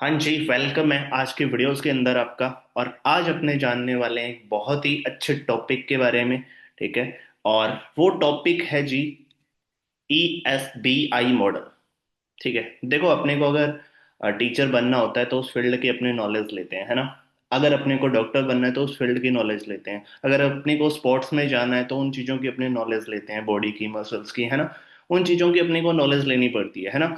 हाँ जी, वेलकम है आज के वीडियोस के अंदर आपका। और आज अपने जानने वाले हैं एक बहुत ही अच्छे टॉपिक के बारे में। ठीक है। और वो टॉपिक है जी ESBI मॉडल। ठीक है। देखो, अपने को अगर टीचर बनना होता है तो उस फील्ड की अपनी नॉलेज लेते हैं, है ना। अगर अपने को डॉक्टर बनना है तो उस फील्ड की नॉलेज लेते हैं। अगर अपने को स्पोर्ट्स में जाना है तो उन चीज़ों की अपनी नॉलेज लेते हैं, बॉडी की, मसल्स की, है ना। उन चीज़ों की अपने को नॉलेज लेनी पड़ती है ना।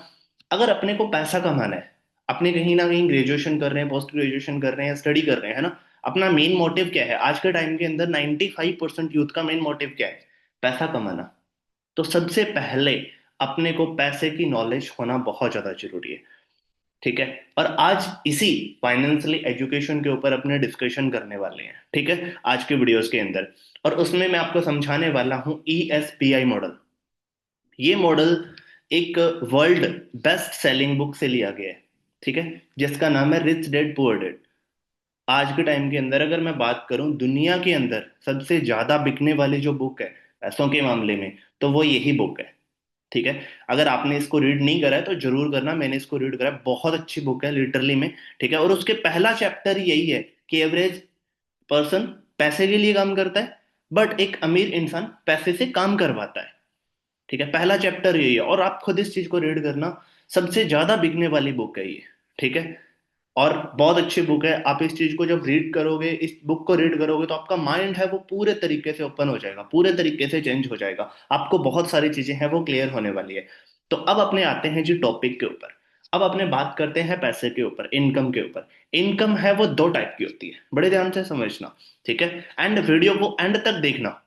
अगर अपने को पैसा कमाना है, अपने कहीं ना कहीं ग्रेजुएशन कर रहे हैं, पोस्ट ग्रेजुएशन कर रहे हैं, स्टडी कर रहे हैं, है ना। अपना मेन मोटिव क्या है आज के टाइम के अंदर? 95% यूथ का मेन मोटिव क्या है? पैसा कमाना। तो सबसे पहले अपने को पैसे की नॉलेज होना बहुत ज्यादा जरूरी है। ठीक है। और आज इसी फाइनेंशियली एजुकेशन के ऊपर अपने डिस्कशन करने वाले हैं, ठीक है, आज के वीडियोस के अंदर। और उसमें मैं आपको समझाने वाला हूं ESBI मॉडल। ये मॉडल एक वर्ल्ड बेस्ट सेलिंग बुक से लिया गया है। ठीक है। जिसका नाम है रिच डैड पुअर डैड। आज के टाइम के अंदर अगर मैं बात करूं, दुनिया के अंदर सबसे ज्यादा बिकने वाली जो बुक है पैसों के मामले में, तो वो यही बुक है। ठीक है। अगर आपने इसको रीड नहीं करा है तो जरूर करना। मैंने इसको रीड करा है, बहुत अच्छी बुक है लिटरली में। ठीक है। और उसके पहला चैप्टर यही है कि एवरेज पर्सन पैसे के लिए काम करता है, बट एक अमीर इंसान पैसे से काम करवाता है। ठीक है। पहला चैप्टर यही है, और आप खुद इस चीज को रीड करना। सबसे ज्यादा बिकने वाली बुक है ये। ठीक है। और बहुत अच्छी बुक है। आप इस चीज को जब रीड करोगे, इस बुक को रीड करोगे, तो आपका माइंड है वो पूरे तरीके से ओपन हो जाएगा, पूरे तरीके से चेंज हो जाएगा। आपको बहुत सारी चीजें हैं वो क्लियर होने वाली है। तो अब अपने आते हैं जी टॉपिक के ऊपर। अब अपने बात करते हैं पैसे के ऊपर, इनकम के ऊपर। इनकम है वो दो टाइप की होती है, बड़े ध्यान से समझना। ठीक है। एंड वीडियो को एंड तक देखना।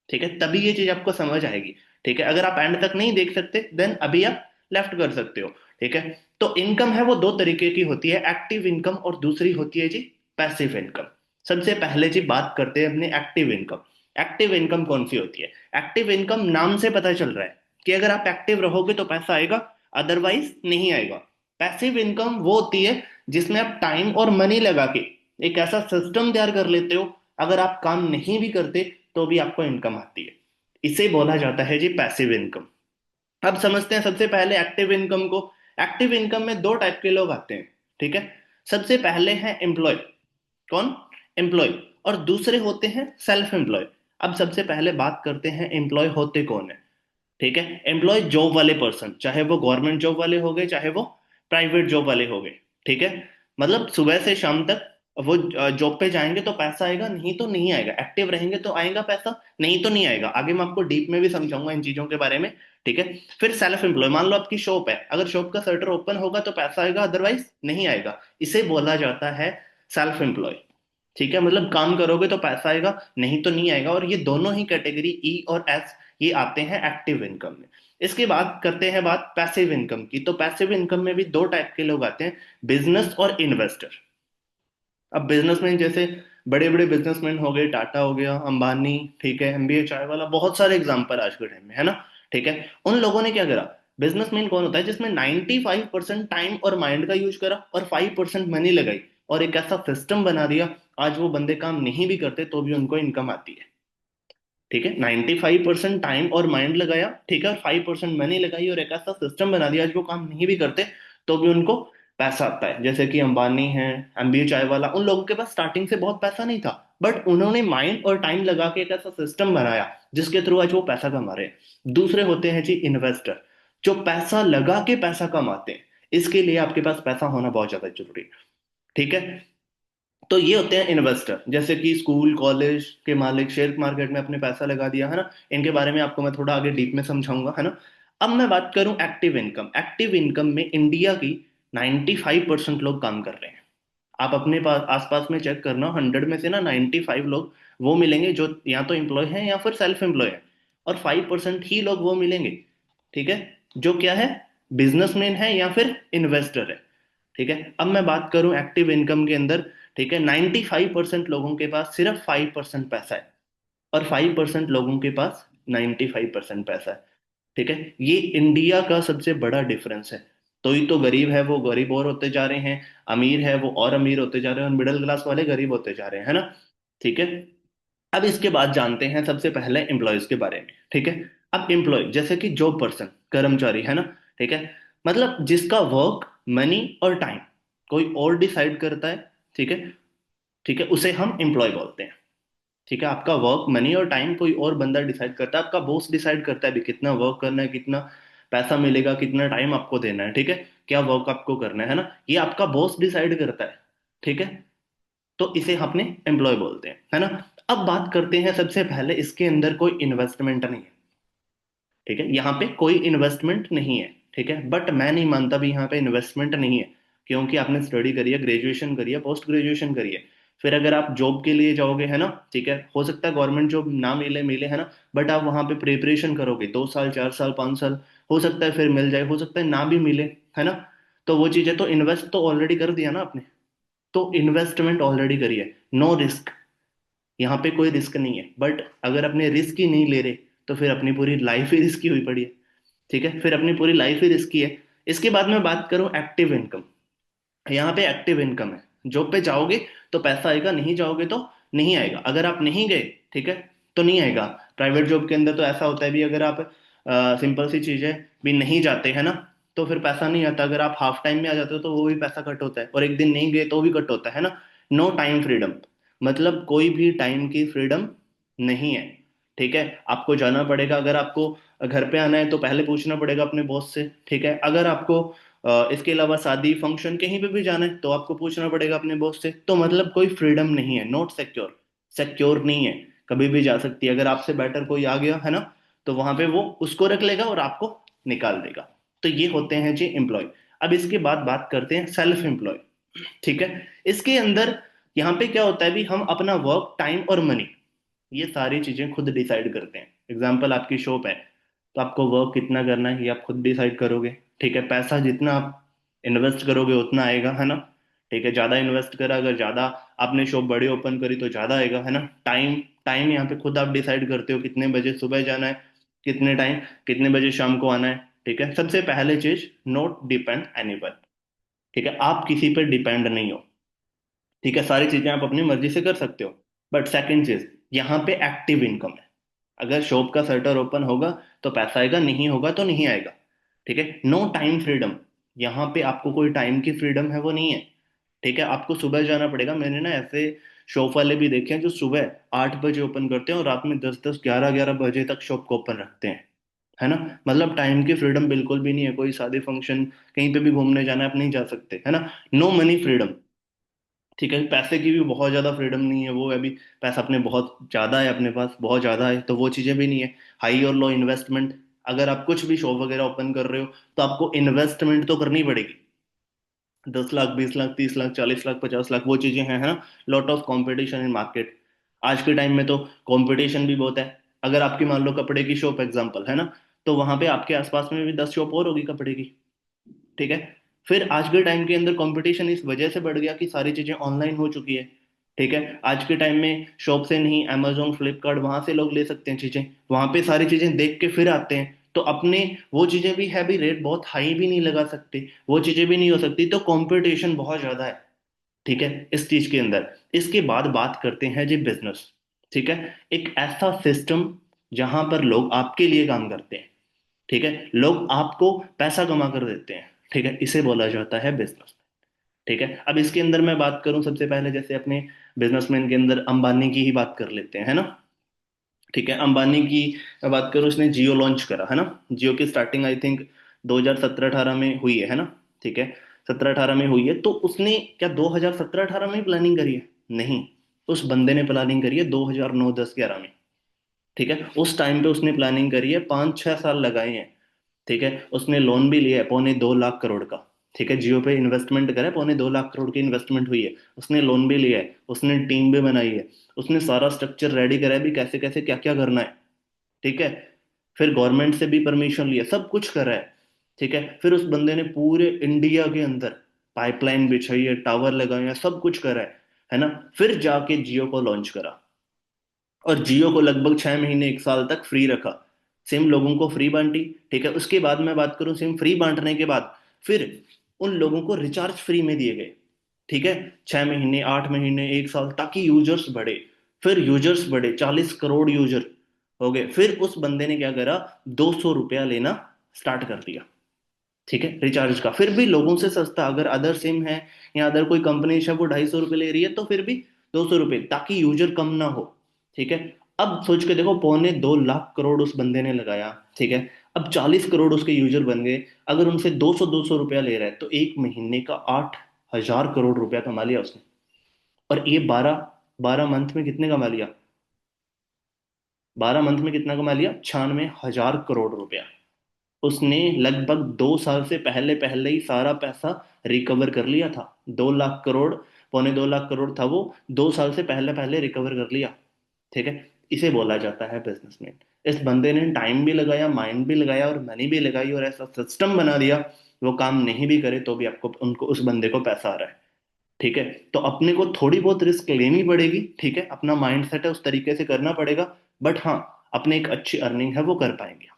ठीक है। तभी ये चीज आपको समझ आएगी। ठीक है। अगर आप एंड तक नहीं देख सकते, देन अभी आप लेफ्ट कर सकते हो। ठीक है। तो इनकम है वो दो तरीके की होती है, एक्टिव इनकम और दूसरी होती है जी पैसिव इनकम। सबसे पहले जी बात करते हैं अपने एक्टिव इनकम। एक्टिव इनकम कौन सी होती है? एक्टिव इनकम नाम से पता चल रहा है कि अगर आप एक्टिव रहोगे तो पैसा आएगा, अदरवाइज नहीं आएगा। पैसिव इनकम वो होती है जिसमें आप टाइम और मनी लगा के एक ऐसा सिस्टम तैयार कर लेते हो, अगर आप काम नहीं भी करते तो भी आपको इनकम आती है। इसे बोला जाता है जी पैसिव इनकम। अब समझते हैं सबसे पहले एक्टिव इनकम को। एक्टिव इनकम में दो टाइप के लोग आते हैं। ठीक है। सबसे पहले हैं एम्प्लॉय। कौन? एम्प्लॉय। और दूसरे होते हैं सेल्फ एम्प्लॉय। अब सबसे पहले बात करते हैं एम्प्लॉय होते कौन है। ठीक है। एम्प्लॉय जॉब वाले पर्सन, चाहे वो गवर्नमेंट जॉब वाले हो गए, चाहे वो प्राइवेट जॉब वाले हो गए। ठीक है। मतलब सुबह से शाम तक वो जॉब पे जाएंगे तो पैसा आएगा, नहीं तो नहीं आएगा। एक्टिव रहेंगे तो आएगा पैसा, नहीं तो नहीं आएगा। आगे मैं आपको डीप में भी समझाऊंगा इन चीजों के बारे में। ठीक है। फिर सेल्फ एम्प्लॉय, मान लो आपकी शॉप है, अगर शॉप का शटर ओपन होगा तो पैसा आएगा, अदरवाइज नहीं आएगा। इसे बोला जाता है सेल्फ एम्प्लॉय। ठीक है। मतलब काम करोगे तो पैसा आएगा, नहीं तो नहीं आएगा। और ये दोनों ही कैटेगरी E और S, ये आते हैं एक्टिव इनकम में। इसके बाद करते हैं बात पैसिव इनकम की। तो पैसिव इनकम में भी दो टाइप के लोग आते हैं, बिजनेस और इन्वेस्टर। अब बिजनेसमैन जैसे बड़े बड़े बिजनेसमैन हो गए, टाटा हो गया, अंबानी, ठीक है, MBA चाय वाला, बहुत सारे एग्जाम्पल आज के टाइम में, है ना। ठीक है। उन लोगों ने क्या करा? बिजनेसमैन कौन होता है? जिसमें 95% टाइम और माइंड का यूज करा और 5% मनी लगाई, और एक ऐसा सिस्टम बना दिया, आज वो बंदे काम नहीं भी करते तो भी उनको इनकम आती है। ठीक है। 95% टाइम और माइंड लगाया, ठीक है, और 5% मनी लगाई, और एक ऐसा सिस्टम बना दिया, आज वो काम नहीं भी करते तो भी उनको पैसा आता है। जैसे कि अंबानी है, MBA चाय वाला, उन लोगों के पास स्टार्टिंग से बहुत पैसा नहीं था, बट उन्होंने माइंड और टाइम लगा के एक ऐसा सिस्टम बनाया जिसके थ्रू आज वो पैसा कमा रहे हैं। दूसरे होते हैं जी इन्वेस्टर, जो पैसा लगा के पैसा कमाते हैं। इसके लिए आपके पास पैसा होना बहुत ज्यादा जरूरी है। ठीक है। तो ये होते हैं इन्वेस्टर, जैसे कि स्कूल कॉलेज के मालिक, शेयर मार्केट में अपने पैसा लगा दिया, है ना। इनके बारे में आपको मैं थोड़ा आगे डीप में समझाऊंगा, है ना। अब मैं बात करूं एक्टिव इनकम। एक्टिव इनकम में इंडिया की 95% लोग काम कर रहे हैं। आप अपने पास आसपास में चेक करना, 100 में से ना 95 लोग वो मिलेंगे जो या तो एम्प्लॉय हैं या फिर सेल्फ एम्प्लॉय है। और 5% ही लोग वो मिलेंगे, ठीक है, जो क्या है, बिजनेसमैन है या फिर इन्वेस्टर है। ठीक है। अब मैं बात करूं एक्टिव इनकम के अंदर, ठीक है, 95% लोगों के पास सिर्फ 5% पैसा है, और 5% लोगों के पास 95% पैसा है। ठीक है। ये इंडिया का सबसे बड़ा डिफरेंस है। तो ही तो गरीब है वो गरीब और होते जा रहे हैं, अमीर है वो और अमीर होते जा रहे हैं, और मिडिल क्लास वाले गरीब होते जा रहे हैं, है ना। ठीक है। अब इसके बाद जानते हैं सबसे पहले एम्प्लॉयज के बारे में। ठीक है। अब एम्प्लॉय जैसे कि जॉब पर्सन, कर्मचारी, है ना। ठीक है। मतलब जिसका वर्क, मनी और टाइम, कोई और डिसाइड करता है, ठीक है, ठीक है, उसे हम एम्प्लॉय बोलते हैं। ठीक है, आपका वर्क मनी और टाइम कोई और बंदा डिसाइड करता है, आपका बॉस डिसाइड करता है भी कितना वर्क करना है, कितना पैसा मिलेगा, कितना टाइम आपको देना है, ठीक है, क्या वर्क आपको करना है ना, ये आपका बॉस डिसाइड करता है। ठीक है, तो इसे अपने एम्प्लॉय बोलते हैं, है ना। अब बात करते हैं, सबसे पहले इसके अंदर कोई इन्वेस्टमेंट नहीं है। ठीक है, यहाँ पे कोई इन्वेस्टमेंट नहीं है। ठीक है, बट मैं नहीं मानता भी यहाँ पे इन्वेस्टमेंट नहीं है, क्योंकि आपने स्टडी करी है, ग्रेजुएशन करी है, पोस्ट ग्रेजुएशन करी है, फिर अगर आप जॉब के लिए जाओगे, है ना, ठीक है, हो सकता है गवर्नमेंट जॉब ना मिले, मिले, है ना, बट आप वहां पे प्रिपरेशन करोगे 2 साल, 4 साल, 5 साल, हो सकता है फिर मिल जाए, हो सकता है ना भी मिले, है ना। तो वो चीजें तो इन्वेस्ट तो ऑलरेडी कर दिया ना आपने, तो इन्वेस्टमेंट ऑलरेडी करी है, नो रिस्क, यहाँ पे कोई रिस्क नहीं है। बट अगर अपने रिस्क ही नहीं ले रहे, तो फिर अपनी पूरी लाइफ ही रिस्की हुई पड़ी है। ठीक है, फिर अपनी पूरी लाइफ ही रिस्की है। इसके बाद मैं बात करूं एक्टिव इनकम, यहाँ पे एक्टिव इनकम है, जॉब पे जाओगे तो पैसा आएगा, नहीं जाओगे तो नहीं आएगा, अगर आप नहीं गए, ठीक है, तो नहीं आएगा। प्राइवेट जॉब के अंदर तो ऐसा होता है भी, अगर आप सिंपल सी चीज है भी नहीं जाते, है ना, तो फिर पैसा नहीं आता, अगर आप हाफ टाइम में आ जाते हो तो वो भी पैसा कट होता है, और एक दिन नहीं गए तो भी कट होता है ना। नो टाइम फ्रीडम, मतलब कोई भी टाइम की फ्रीडम नहीं है। ठीक है, आपको जाना पड़ेगा, अगर आपको घर पे आना है तो पहले पूछना पड़ेगा अपने बॉस से। ठीक है, अगर आपको इसके अलावा शादी फंक्शन कहीं पे भी जाना है तो आपको पूछना पड़ेगा अपने बॉस से, तो मतलब कोई फ्रीडम नहीं है, नॉट सिक्योर, सिक्योर नहीं है, कभी भी जा सकती है, अगर आपसे बेटर कोई आ गया, है ना, तो वहां पे वो उसको रख लेगा और आपको निकाल देगा। तो ये होते हैं जी एम्प्लॉय। अब इसके बाद बात करते हैं सेल्फ एम्प्लॉय। ठीक है, इसके अंदर यहाँ पे क्या होता है भी, हम अपना वर्क टाइम और मनी, ये सारी चीजें खुद डिसाइड करते हैं। एग्जाम्पल, आपकी शॉप है, तो आपको वर्क कितना करना है ये आप खुद डिसाइड करोगे। ठीक है, पैसा जितना आप इन्वेस्ट करोगे उतना आएगा, है ना। ठीक है, ज्यादा इन्वेस्ट करा, अगर ज्यादा आपने शॉप बड़ी ओपन करी तो ज्यादा आएगा, है ना। टाइम, टाइम यहाँ पे खुद आप डिसाइड करते हो, कितने बजे सुबह जाना है, कितने टाइम, कितने बजे शाम को आना है। ठीक है, सबसे पहले चीज, नोट डिपेंड एनीवन। ठीक है, आप किसी पर डिपेंड नहीं हो। ठीक है, सारी चीजें आप अपनी मर्जी से कर सकते हो। बट सेकंड चीज, यहाँ पे एक्टिव इनकम है, अगर शॉप का शटर ओपन होगा तो पैसा आएगा, नहीं होगा तो नहीं आएगा। ठीक है, नो टाइम फ्रीडम, यहाँ पे आपको कोई टाइम की फ्रीडम है वो नहीं है। ठीक है, आपको सुबह जाना पड़ेगा, मैंने ना ऐसे शॉप वाले भी देखे हैं जो सुबह 8 बजे ओपन करते हैं और रात में 10, 10, 11, 11 बजे तक शॉप को ओपन रखते हैं, है ना। मतलब टाइम की फ्रीडम बिल्कुल भी नहीं है, कोई शादी फंक्शन कहीं पे भी घूमने जाना है आप नहीं जा सकते, है ना। No money freedom. ठीक है, पैसे की भी बहुत ज्यादा फ्रीडम नहीं है, वो अभी पैसा अपने बहुत ज्यादा है, अपने पास बहुत ज्यादा है, तो वो चीजें भी नहीं है। हाई और लो इन्वेस्टमेंट, अगर आप कुछ भी शॉप वगैरह ओपन कर रहे हो तो आपको इन्वेस्टमेंट तो करनी पड़ेगी, 10 लाख, 20 लाख, 30 लाख, 40 लाख, 50 लाख, वो चीजें हैं, है ना। Lot of competition in market, आज के टाइम में तो कंपटीशन भी बहुत है। अगर आपकी मान लो कपड़े की शॉप एग्जांपल, है ना, तो वहां पे आपके आसपास में भी 10 शॉप और होगी कपड़े की। ठीक है, फिर आज के टाइम के अंदर कंपटीशन इस वजह से बढ़ गया कि सारी चीजें ऑनलाइन हो चुकी है। ठीक है, आज के टाइम में शॉप से नहीं, amazon फ्लिपकार्ट वहां से लोग ले सकते हैं चीजें, वहां पे सारी चीजें देख के फिर आते हैं, तो अपने वो चीजें भी है भी, रेट बहुत हाई भी नहीं लगा सकते, वो चीजें भी नहीं हो सकती, तो कंपटीशन बहुत ज्यादा है। ठीक है, इस चीज के अंदर। इसके बाद बात करते हैं जी बिजनेस। ठीक है, एक ऐसा सिस्टम जहां पर लोग आपके लिए काम करते हैं। ठीक है, लोग आपको पैसा कमा कर देते हैं। ठीक है, इसे बोला जाता है बिजनेस। ठीक है, अब इसके अंदर मैं बात करूं, सबसे पहले जैसे अपने बिजनेसमैन के अंदर अंबानी की ही बात कर लेते हैं, है ना। ठीक है, अंबानी की मैं बात करूं, उसने जियो लॉन्च करा, है ना। जियो की स्टार्टिंग आई थिंक 2017-18 में हुई है ना। ठीक है, 17-18 में हुई है, तो उसने क्या 2017-18 में ही प्लानिंग करी है? नहीं, उस बंदे ने प्लानिंग करी है 2009-10-11 में। ठीक है, उस टाइम पे उसने प्लानिंग करी है, 5-6 साल लगाए हैं। ठीक है, उसने लोन भी लिया है 2.25 लाख करोड़ का। ठीक है, जियो पे इन्वेस्टमेंट करा है, 2.25 लाख करोड़ की इन्वेस्टमेंट हुई है, उसने लोन भी लिया है, उसने टीम भी बनाई है, उसने सारा स्ट्रक्चर रेडी करा है भी, कैसे कैसे क्या क्या करना है। ठीक है, फिर गवर्नमेंट से भी परमिशन लिया, सब कुछ करा है। ठीक है, फिर उस बंदे ने पूरे इंडिया के अंदर पाइपलाइन बिछाई है, टावर लगाए हैं, सब कुछ करा है ना। फिर जाके जियो को लॉन्च करा, और जियो को लगभग 6 महीने 1 साल तक फ्री रखा, सिम लोगों को फ्री बांटी। ठीक है, उसके बाद मैं बात करूं, सिम फ्री बांटने के बाद फिर उन लोगों को रिचार्ज फ्री में दिए गए। ठीक है, 6 महीने, 8 महीने, 1 साल, ताकि यूजर्स बढ़े। फिर यूजर्स बढ़े, 40 करोड़ यूजर हो गए, फिर उस बंदे ने क्या करा, 200 रुपया लेना स्टार्ट कर दिया। ठीक है, रिचार्ज का फिर भी लोगों से सस्ता, अगर अदर सिम है या अदर कोई कंपनी है वो 250 रुपये ले रही है तो फिर भी 200 रुपये, ताकि यूजर कम ना हो। ठीक है। अब सोच के देखो, 2.25 लाख करोड़ उस बंदे ने लगाया। ठीक है। अब 40 करोड़ उसके यूजर बन गए। अगर उनसे 200 रुपया ले रहा है तो एक महीने का 8,000 करोड़ रुपया कमा लिया उसने। और ये 12 12 मंथ में कितने कमा लिया? 12 मंथ में कितना कमा लिया? 96,000 करोड़ रुपया। उसने लगभग 2 साल से पहले पहले ही सारा पैसा रिकवर कर लिया था। 2 लाख करोड़, 2.25 लाख करोड़ था वो, 2 साल से पहले पहले रिकवर कर लिया। ठीक है। इसे बोला जाता है बिजनेसमैन। इस बंदे ने टाइम भी लगाया, माइंड भी लगाया और मनी भी लगाई और ऐसा सिस्टम बना दिया, वो काम नहीं भी करे तो भी आपको उनको उस बंदे को पैसा आ रहा है। ठीक है। तो अपने को थोड़ी बहुत रिस्क लेनी पड़ेगी। ठीक है, अपना माइंड सेट है उस तरीके से करना पड़ेगा। बट हाँ, अपने एक अच्छी अर्निंग है वो कर पाएंगे आप।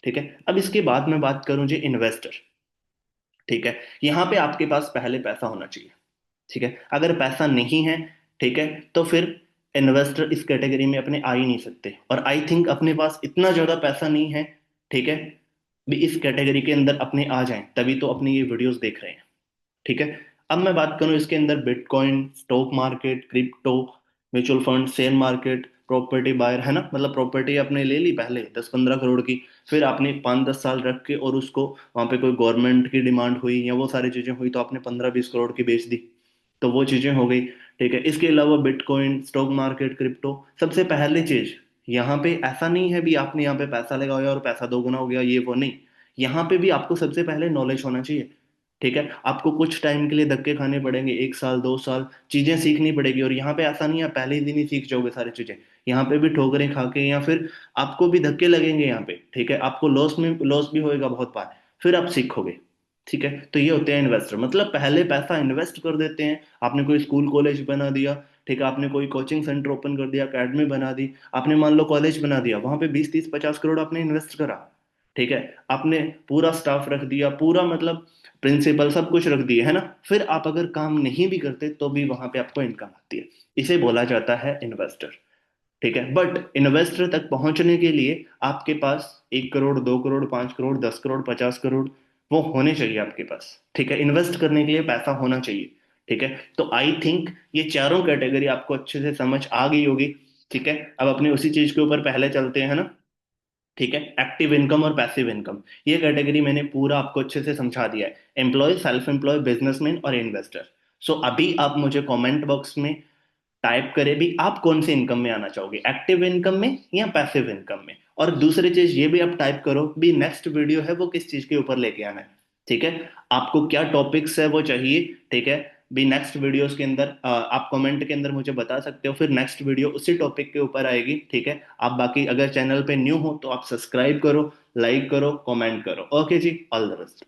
ठीक है। अब इसके बाद मैं बात करूं जी, इन्वेस्टर। ठीक है। यहाँ पे आपके पास पहले पैसा होना चाहिए। ठीक है। अगर पैसा नहीं है, ठीक है, तो फिर इन्वेस्टर इस कैटेगरी में अपने आ ही नहीं सकते, और आई थिंक अपने पास इतना ज्यादा पैसा नहीं है। ठीक है। भी इस कैटेगरी के अंदर अपने आ जाएं, तभी तो अपनी ये वीडियोस देख रहे हैं। ठीक है। अब मैं बात करूं इसके अंदर bitcoin, stock market, crypto, mutual fund, share market, property buyer, है ना, मतलब प्रॉपर्टी आपने ले ली पहले 10-15 करोड़ की, फिर आपने 5-10 साल रख के और उसको वहां पे कोई गवर्नमेंट की डिमांड हुई या वो सारी चीजें हुई तो आपने 15-20 करोड़ की बेच दी। तो वो चीजें हो गई। ठीक है। इसके अलावा बिटकॉइन, स्टॉक मार्केट, क्रिप्टो, सबसे पहले चीज, यहाँ पे ऐसा नहीं है भी आपने यहाँ पे पैसा लगाया और पैसा दोगुना हो गया, ये वो नहीं। यहाँ पे भी आपको सबसे पहले नॉलेज होना चाहिए। ठीक है। आपको कुछ टाइम के लिए धक्के खाने पड़ेंगे, 1 साल 2 साल चीजें सीखनी पड़ेगी, और यहाँ पे ऐसा नहीं है पहले ही दिन ही सीख जाओगे सारी चीजें। यहाँ पे भी ठोकरें खा के या फिर आपको भी धक्के लगेंगे यहाँ पे। ठीक है। आपको लॉस भी होएगा बहुत बार, फिर आप सीखोगे। ठीक है। तो ये होते हैं इन्वेस्टर, मतलब पहले पैसा इन्वेस्ट कर देते हैं। आपने कोई स्कूल कॉलेज बना दिया, ठीक है, आपने कोई कोचिंग सेंटर ओपन कर दिया, अकेडमी बना दी, आपने मान लो कॉलेज बना दिया, वहां पे 20-30-50 करोड़ आपने इन्वेस्ट करा। ठीक है। आपने पूरा स्टाफ रख दिया, पूरा मतलब प्रिंसिपल सब कुछ रख दिए, है ना, फिर आप अगर काम नहीं भी करते तो भी वहां पे आपको इनकम आती है। इसे बोला जाता है इन्वेस्टर। ठीक है। बट इन्वेस्टर तक पहुंचने के लिए आपके पास 1 करोड़, 2 करोड़, 5 करोड़, 10 करोड़, 50 करोड़ वो होने चाहिए आपके पास। ठीक है। इन्वेस्ट करने के लिए पैसा होना चाहिए। ठीक है। तो आई थिंक ये चारों कैटेगरी आपको अच्छे से समझ आ गई होगी। ठीक है। अब अपने उसी चीज के ऊपर पहले चलते हैं ना। ठीक है। एक्टिव इनकम और पैसिव इनकम, ये कैटेगरी मैंने पूरा आपको अच्छे से समझा दिया है, एम्प्लॉय, सेल्फ एम्प्लॉय, बिजनेसमैन और इन्वेस्टर। सो अभी आप मुझे कमेंट बॉक्स में टाइप करें भी आप कौन से इनकम में आना चाहोगे, एक्टिव इनकम में या पैसिव इनकम में। और दूसरी चीज ये भी आप टाइप करो भी नेक्स्ट वीडियो है वो किस चीज के ऊपर लेके आना है। ठीक है। आपको क्या टॉपिक्स है वो चाहिए। ठीक है। भी नेक्स्ट वीडियोस के अंदर आप कमेंट के अंदर मुझे बता सकते हो, फिर नेक्स्ट वीडियो उसी टॉपिक के ऊपर आएगी। ठीक है। आप बाकी अगर चैनल पे न्यू हो तो आप सब्सक्राइब करो, लाइक करो, कमेंट करो। ओके जी, ऑल द बेस्ट।